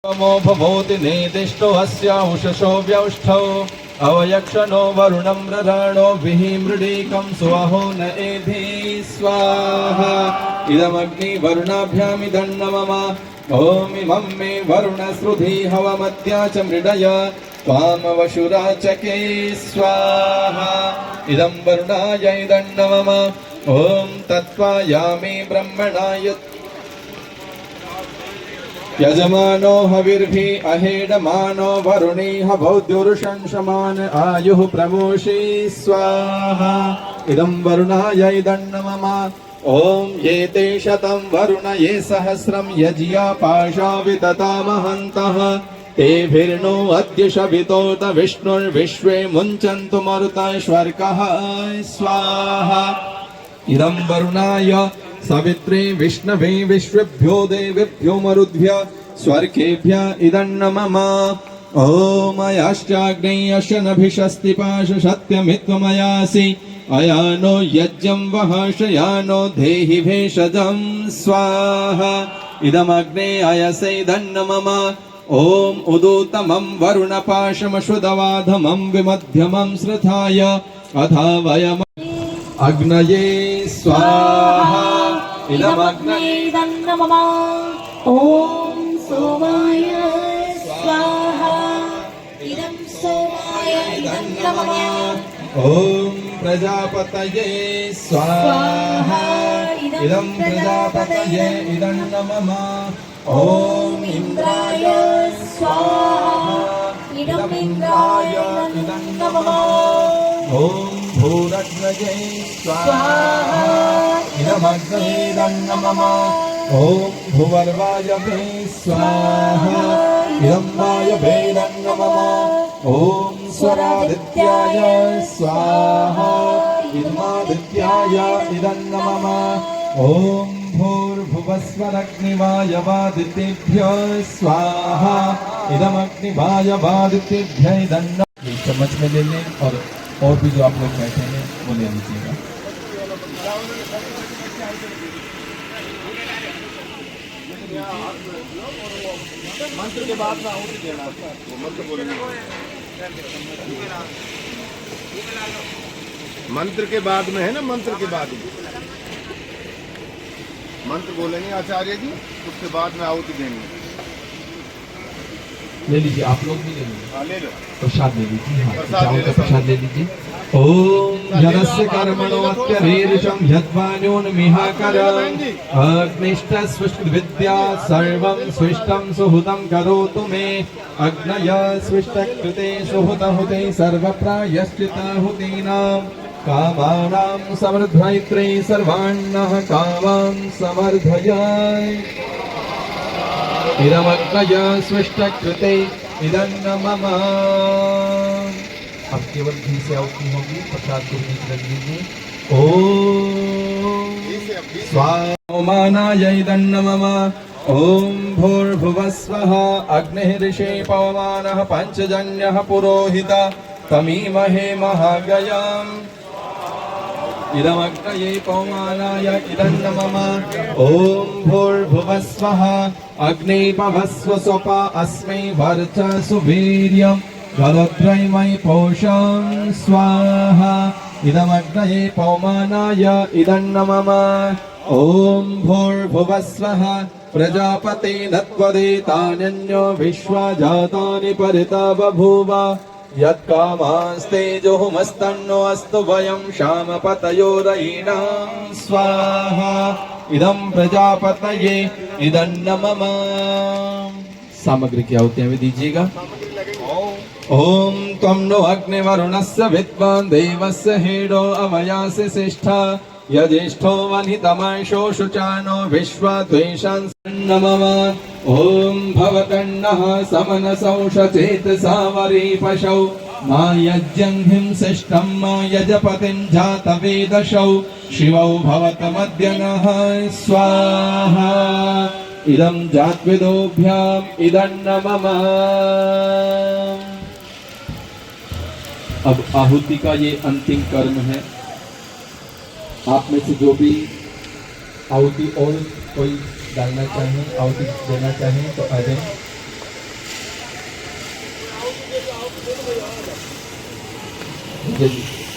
मो भवोति नेदिष्टो अस्या उषसो व्यौष्ठौ अवयक्षणो वरुणं रराणो विहि मृडीकं सुवहो न एधि स्वाहा इदमग्नि वरुणाभ्यामिदं नमः ॐ इमं मे वरुणश्रुधि हवमद्या च मृडय त्वामवशुराचके स्वाहा इदं वरुणाय इदं नमः ॐ तत्त्वायामि ब्रह्मणाय यजमानो हविर्भिः अहेडमानो वरुणीह भौद्युरुषंशमान आयुः प्रमोषि स्वाहा इदं वरुणाय इदं नमः ॐ ये ते शतं वरुण ये सहस्रं यज्ञा पाशा विदतामहन्तः तेभिर्नो अद्य शवितोत विष्णुर्विश्वे मुञ्चन्तु मरुतः स्वर्गः स्वाहा इदं वरुणाय सवित्रे विष्णवे विश्वेभ्यो देवेभ्यो मरुद्भ्य स्वर्गेभ्य इदं नमः ॐ अयाश्चाग्नेयश्च नभिषस्तिपाश सत्यमित्वमयासि अयानो यज्ञं वहाशयानो देहि भेषजं स्वाहा इदमग्ने अयसे इदं नमः ॐ उदूतमं वरुणपाशमश्वदवाधमं विमध्यमं श्रुताय अथा वयम् अग्नये स्वाहा इदमग्नये इदं नमः ॐ सोमाय स्वाहा इदं सोमाय इदं नमः ॐ प्रजापतये स्वाहा इदं प्रजापतये इदं नमः ॐ इन्द्राय स्वाहा इदं इन्द्राय इदं नमः ॐ भूरग्नये स्वाहा इदमग्नये इदं नमः ॐ भुवर्वायवे स्वाहा इदं वायवे इदं नमः ॐ स्वरादित्याय स्वाहा इदमादित्याय इदं नमः ॐ भूर्भुवस्वरग्निवायवादितेभ्यः स्वाहा इदमग्निवायवादितेभ्यः इदं नमः। चम्मच में ले लें और भी जो आप लोग बैठे हैं वो ले लीजिएगा। मंत्र के बाद में आहुति देना, मंत्र बोलेंगे। मंत्र के बाद में है ना, मंत्र के बाद में मंत्र बोलेंगे आचार्य जी, उसके बाद में आहुति देंगे। ले लीजिए, आप लोग भी ले लीजिए। हाँ ले लो, प्रसाद ले लीजिए। हाँ, प्रसाद ले लीजिए। ओम यदस्य कर्मणो अत्यवीर्षं यद्वान्योन्मिहाकरं अग्निष्टस्विष्टविद्या सर्वं स्विष्टं सुहृतं करोतु मे अग्नय स्विष्टकृते सुहृतहुते सर्वप्रायश्चिताहुतीनां कामानां समृद्धयित्रे सर्वाण्णः कामान् समर्थयाय इदमग्नय स्विष्टकृते इदं नमः। अब केवल घी से आहुति होगी, प्रसाद को नीचे रख दीजिए। ओम स्वामानाय इदं नमः ओम भूर्भुवस्वः अग्निर्ऋषे पवमानः पञ्चजन्यः पुरोहित तमीमहे महागयाम् इदमग्नये पवमानाय इदं नमः ओम भूर्भुवस्वः अग्ने पवस्व स्वपा अस्मै वर्चसु वीर्यम् गलत्रयमयि पौषं स्वाहा इदमग्नये पवमानाय इदं नमः ॐ भूर्भुवस्वः प्रजापते नत्वदेतान्यो विश्वजातानि परिता बभूव यत्कामास्तेजोमस्तन्नो अस्तु वयं श्यामपतयोरयिणां स्वाहा इदं प्रजापतये इदं नमः। सामग्री की आहुतियां भी दीजिएगा। ओम त्वं नो अग्निवरुणस्य विद्वान् देवस्य हेडो अवयासि श्रेष्ठा यज्येष्ठो वनितमैषो शुचानो विश्वद्वेषान् नमः ओम भवकन्नः समनसौ सचेतसा वरीपशौ मा यज्ञं हिंसिष्टं मा यजपतिं जातवेदशौ शिवौ भवतमद्य नः स्वाहा इदं जात्विदोभ्याम् इदं नमः। अब आहुति का ये अंतिम कर्म है। आप में से जो भी आहुति और कोई डालना चाहें, आहुति देना चाहें तो आ जाएं। जी